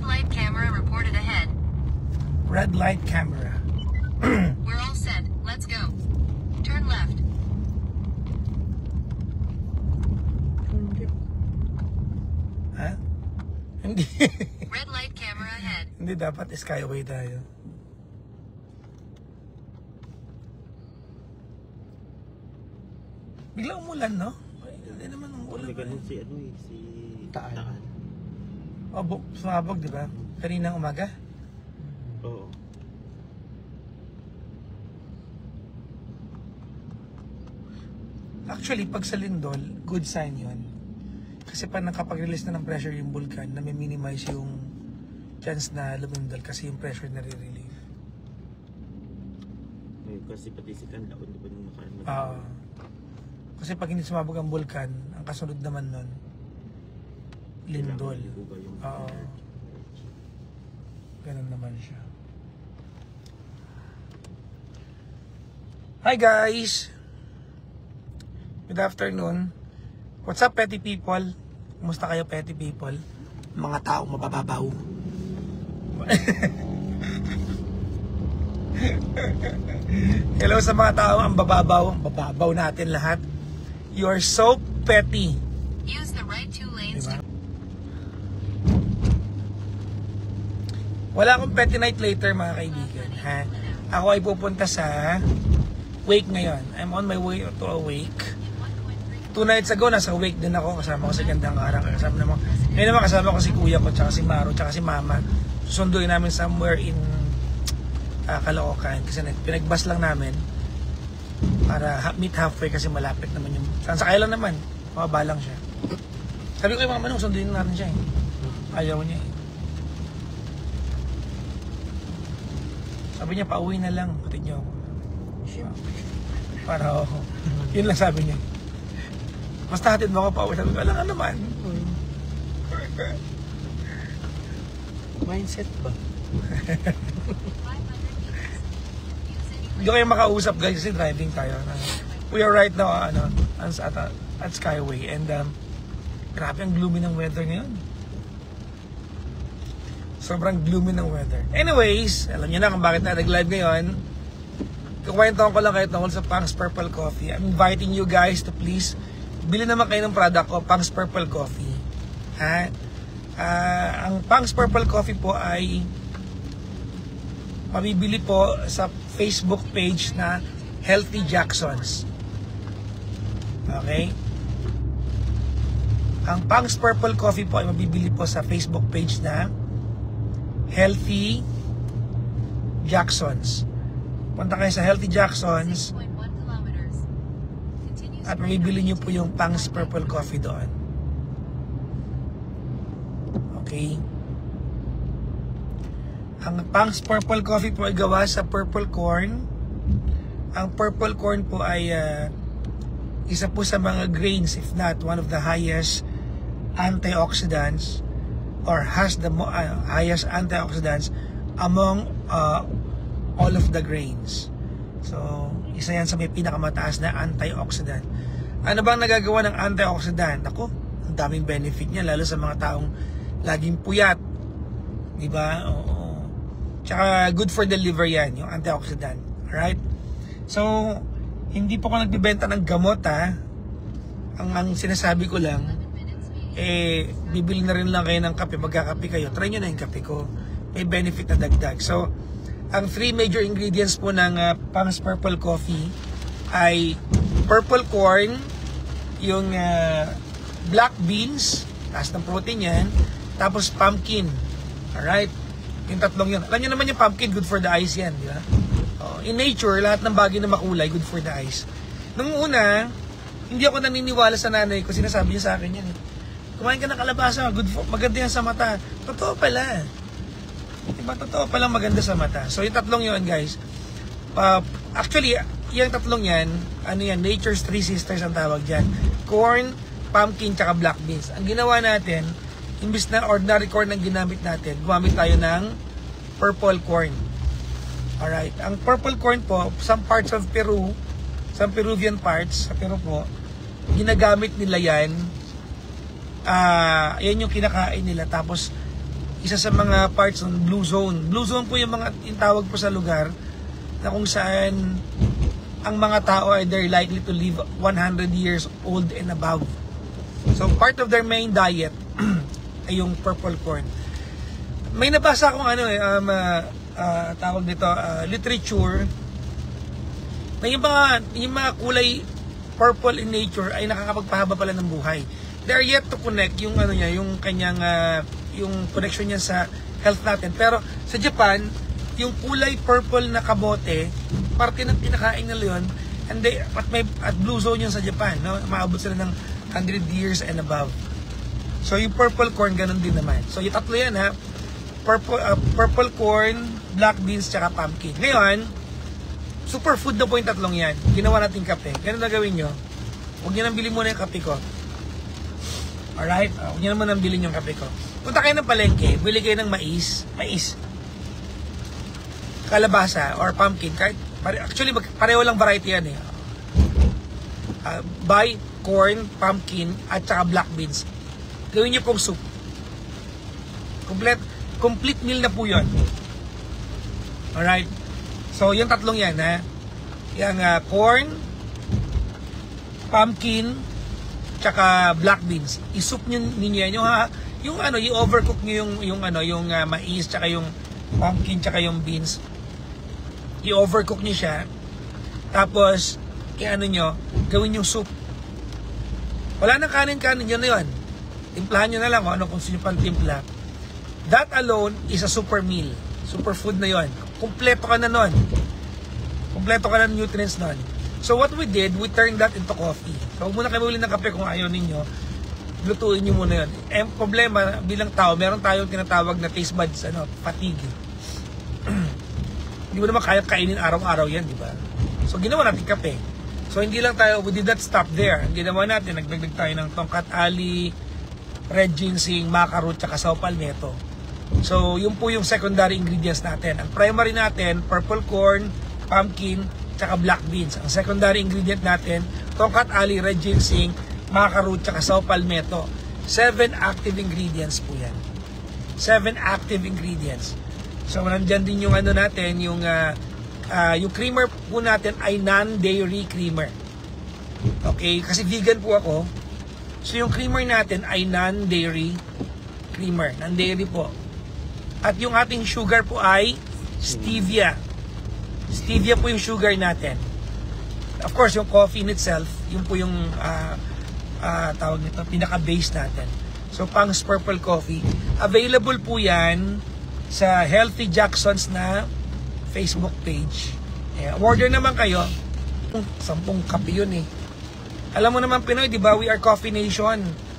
Red light camera reported ahead. Red light camera. We're all set. Let's go. Turn left. Ha? Hindi. Red light camera ahead. Hindi, dapat skyway tayo. Bigla umulan, no? Hindi naman umulan. May ganun si ano eh, si Taan. O, sumabog, di ba? Kaninang umaga? Oo. Actually, pag sa lindol, good sign yun. Kasi pa nakapag-release na ng pressure yung vulkan, na may minimize yung chance na lumindol kasi yung pressure na re-relieve. Kasi pati si Kanda, hindi pa nung nakaraan. Kasi pag hindi sumabog ang vulkan, ang kasunod naman nun, lindol. Oo. Ganun naman siya. Hi guys! Good afternoon. What's up, petty people? Kumusta kayo, petty people? Mga taong mabababaw. Hello sa mga taong ang bababaw. Ang bababaw natin lahat. You are so petty. Use the right two lanes Diba? to... Wala akong petty night later, mga kaibigan. Ha? Ako ay pupunta sa wake ngayon. I'm on my way to a wake. 2 nights ago, nasa wake din ako. Kasama ko si Gandang Arang. Ngayon naman kasama ko si Kuya ko, tsaka si Maro, tsaka si Mama. Susunduin namin somewhere in Caloocan. Kasi pinagbus lang namin para meet halfway kasi malapit naman yung... Sakay lang naman. Mababa lang siya. Sabi ko kay Mama nung sunduin natin siya eh. Ayaw niya eh. Sabi niya, pauwi na lang. Patid niyo ako. Para ako. Yun lang sabi niya. Basta hatid mo ako pauwi. Sabi ko, alam nga naman. Mindset ba? Hindi ko kayo makausap guys kasi driving tayo. We are right now at Skyway. And grabe ang gloomy ng weather ngayon. Sobrang gloomy ng weather. Anyways, alam niyo na kung bakit na nag-live ngayon. Kukwento ko lang kayo tungkol sa Pang's Purple Coffee. I'm inviting you guys to please bili naman kayo ng product ko, Pang's Purple Coffee. Ha? Ang Pang's Purple Coffee po ay mabibili po sa Facebook page na Healthy Jacksons. Okay? Ang Pang's Purple Coffee po ay mabibili po sa Facebook page na Healthy Jacksons. Punta kayo sa Healthy Jacksons at mabibili nyo po yung Pang's Purple Coffee doon. Okay? Ang Pang's Purple Coffee po ay gawa sa purple corn. Ang purple corn po ay isa po sa mga grains, if not one of the highest antioxidants or has the highest antioxidants among all of the grains. So, isa yan sa may pinakamataas na antioxidant. Ano bang nagagawa ng antioxidant? Ako, ang daming benefit niya, lalo sa mga taong laging puyat. Diba? Oo. Tsaka good for the liver yan, yung antioxidant. Alright? So, hindi po ako nagbibenta ng gamot ha. Ang sinasabi ko lang, bibili na rin lang kayo ng kape. Magkakape kayo, try nyo na yung kape ko. May benefit na dagdag. So, ang 3 major ingredients po ng Pang's Purple Coffee ay purple corn, yung black beans, taas ng protein yan, tapos pumpkin. Alright? Yung tatlong yun. Alam nyo naman yung pumpkin, good for the eyes yan. Di ba? In nature, lahat ng bagay na makulay, good for the eyes. Nung una, hindi ako naniniwala sa nanay ko, sinasabi niya sa akin yan. Kumain ka ng kalabasa, maganda yan sa mata. Totoo pala. Diba, totoo palang maganda sa mata. So, yung tatlong yun, guys. Actually, yung tatlong yan, ano yan, Nature's Three Sisters ang tawag dyan. Corn, pumpkin, tsaka black beans. Ang ginawa natin, imbis na ordinary corn ang ginamit natin, gumamit tayo ng purple corn. Alright. Ang purple corn po, some parts of Peru, some Peruvian parts sa Peru po, ginagamit nila yan. Yan yung kinakain nila. Tapos, isa sa mga parts ng Blue Zone. Blue Zone po yung tawag po sa lugar na kung saan ang mga tao ay they're likely to live 100 years old and above. So part of their main diet ay yung purple corn. May nabasa akong tawag dito, literature na yung mga kulay purple in nature ay nakakapagpahaba pala ng buhay. They are yet to connect yung yung kanyang yung connection niya sa health natin. Pero sa Japan, yung kulay purple na kabote, parte ng kinakain nila yun. And at Blue Zone yun sa Japan, no? Maabot sila ng 100 years and above. So yung purple corn, ganun din naman. So yung tatlo yan ha, purple corn, black beans, tsaka pumpkin. Ngayon, superfood na po yung tatlong yan. Ginawa natin kape. Ganun na gawin nyo. Huwag nyo nang bilhin muna yung kape ko. Alright? Huwag nyo naman nang bilhin yung kape ko. Punta kayo ng palengke, bili kayo ng mais, kalabasa, or pumpkin. Actually, pareho lang variety yan eh. Buy corn, pumpkin, at saka black beans. Gawin nyo pong soup. Complete meal na po yun. Alright? So, yung tatlong yan, ha? Yung corn, pumpkin, tsaka black beans. I-soup ninyo yan. Yung i-overcook nyo yung mais, tsaka yung pumpkin, tsaka yung beans. I-overcook nyo siya. Tapos, gawin yung soup. Wala nang kanin-kanin, yun na yun. Timplahan nyo na lang kung gusto nyo pang timpla. That alone is a super meal. Superfood na yon. Kompleto ka na nun. Kompleto ka na ng nutrients nun. So what we did, we turned that into coffee. So huwag muna kayo muli ng kape kung ayaw ninyo. Lutuin nyo muna yun. Problema, bilang tao, meron tayong tinatawag na taste buds, fatigue. Hindi mo naman kaya kainin araw-araw yan, di ba? So ginawa natin kape. So hindi lang tayo, we did not stop there. Ang ginawa natin, nagdagdag tayo ng tongkat ali, red ginseng, maca root, tsaka saw palmetto. So, yun po yung secondary ingredients natin. Ang primary natin, purple corn, pumpkin, tsaka black beans. Ang secondary ingredient natin, tongkat ali, red ginseng, maca root, tsaka saw palmetto. 7 active ingredients po yan. 7 active ingredients. So, nandyan din yung natin, yung creamer po natin ay non-dairy creamer. Okay? Kasi vegan po ako. So, yung creamer natin ay non-dairy creamer. Non-dairy po. At yung ating sugar po ay stevia. Stevia po yung sugar natin. Of course, yung coffee in itself, yun po yung tawag nito, pinaka-base natin. So, Pang's Purple Coffee. Available po yan sa Healthy Jackson's na Facebook page. Order naman kayo. 10 kape yun eh. Alam mo naman Pinoy, di ba? We are Coffee Nation.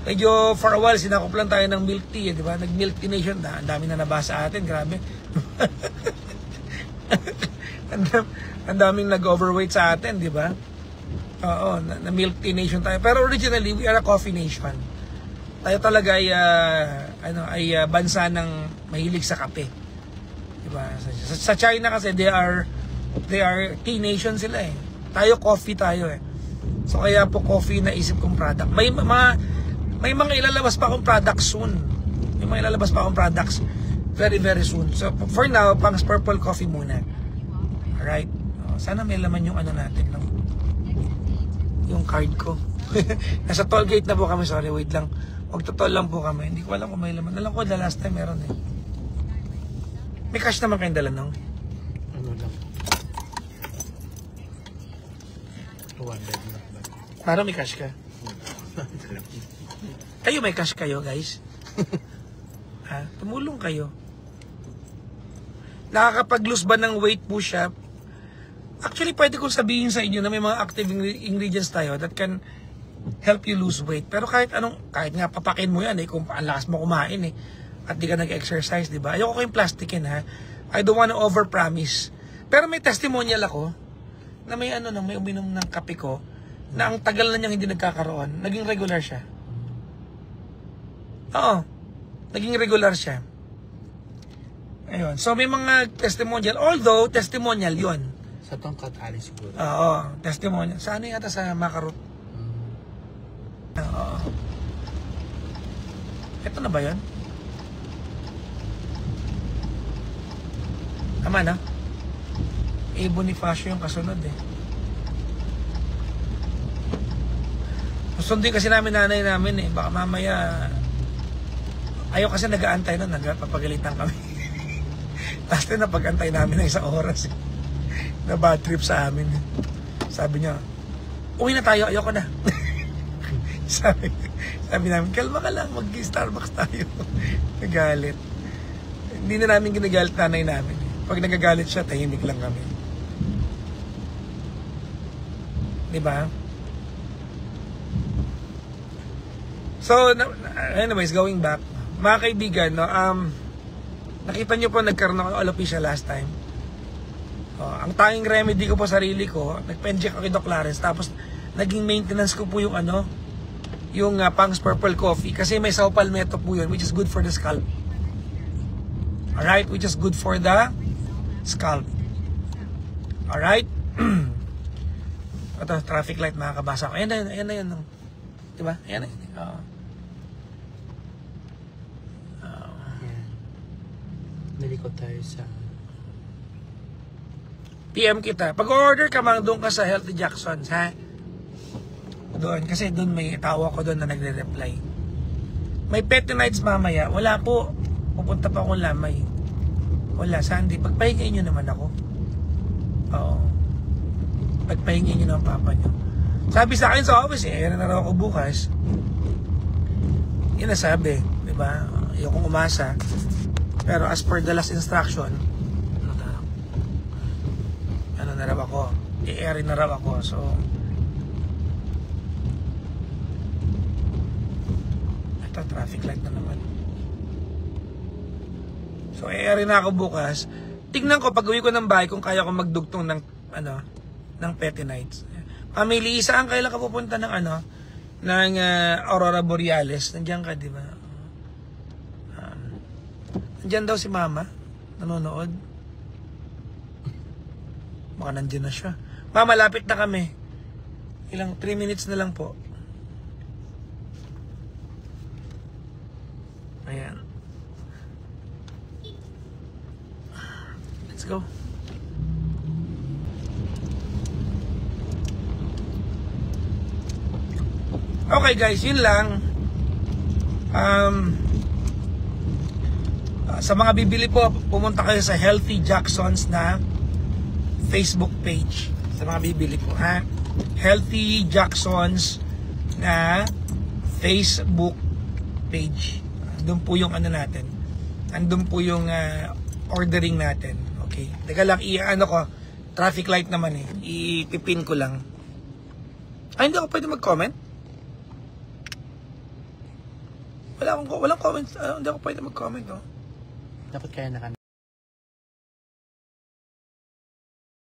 Medyo for a while, sinakop lang tayo ng milk tea, di ba? Nag-milk tea nation. Ang dami na nabasa atin, grabe. Ang daming nag-overweight sa atin, di ba? Oo, na milk tea nation tayo. Pero originally, we are a coffee nation. Tayo talaga ay bansa ng mahilig sa kape. Di ba? Sa China kasi, they are tea nation sila eh. Tayo coffee tayo eh. So kaya po coffee na isip kong product. May mga ilalabas pa akong products soon. May mga ilalabas pa akong products very very soon. So for now, Pang's Purple Coffee muna. Alright? Sana may laman yung natin, no? Yung card ko. Nasa toll gate na po kami. Sorry, wait lang. Magto-toll lang po kami. Hindi ko alam kung may laman. Alam ko the last time meron eh. May cash naman kayong dala, no? Ano lang? 200 na. Parang may cash ka. Kayo may cash kayo, guys. Tumulong kayo. Nakakapag-lose ba ng weight po siya? Actually, pwede kong sabihin sa inyo na may mga active ingredients tayo that can help you lose weight. Pero kahit nga papakin mo yan kung ang lakas mo kumain at di ka nag-exercise, di ba? Ayoko kayong plastikin ha. I don't wanna overpromise. Pero may testimonial ako na may may uminom ng kape ko na ang tagal na niyang hindi nagkakaroon, naging regular siya. Oo. Naging regular siya. Ayun. So may mga testimonial. Although, testimonial yun. Sa tongkat ali siguro. Oo. Testimonial. Sa yata sa macarot. Oo. Ito na ba yun? Tama na? Bonifacio yung kasunod eh. Susundin kasi namin nanay namin eh. Baka mamaya ayaw kasi nag-aantay nun, nagpapagalitan kami. Last time napag-antay namin ng 1 oras eh. Na bad trip sa amin eh. Sabi niya, uwi na tayo, ayoko na. sabi namin, kalma ka lang, mag-Starbucks tayo. Nagalit. Hindi na namin ginagalit nanay namin eh. Pag nagagalit siya, tahimik lang kami. Diba? So, anyways, going back, mga kaibigan, no, nakita nyo po nagkaroon ako ng alopecia last time. Ang tanging remedy ko po sarili ko, nagpa-inject ako kay Doc Clarence, tapos naging maintenance ko po yung yung Pang's Purple Coffee, kasi may saw palmetto po yun, which is good for the scalp. Alright, which is good for the scalp. Alright? Ito, traffic light, makakabasa ko. Ayan na yun. Diba? Ayan na yun. Nalikot tayo sa... PM kita. Pag-order ka mang doon ka sa Healthy Jacksons, ha? Doon. Kasi doon may tao ako doon na nagre-reply. May petty nights mamaya. Wala po. Pupunta pa akong Lamay. Wala, Sandy. Pagpahingin nyo naman ako. Oo. Pagpahingin nyo naman papa nyo. Sabi sa akin sa office, na raw ako bukas. Yun na sabi. Diba? Ayokong umasa. Pero as per the last instruction, ano na raw ako, i-airin na raw ako. So, ito, traffic light na naman. So, i-airin na ako bukas. Tignan ko, pag uwi ko ng bahay, kung kaya ko magdugtong ng, ng petty nights. Pamili, saan kailan ka pupunta ng, ng Aurora Borealis? Nandiyan ka, di ba? Nandiyan daw si Mama, nanonood. Baka nandiyan na siya. Mama, lapit na kami. Ilang 3 minutes na lang po. Ayan. Let's go. Okay guys, yun lang. Sa mga bibili po, pumunta kayo sa Healthy Jacksons na Facebook page. Sa mga bibili po, ha? Healthy Jacksons na Facebook page. Andun po yung natin. Andun po yung ordering natin. Okay. Teka lang, traffic light naman eh. Ipipin ko lang. Ay, hindi ako pwede mag-comment? Walang comment. Hindi ako pwede mag-comment, oh. Dapat kaya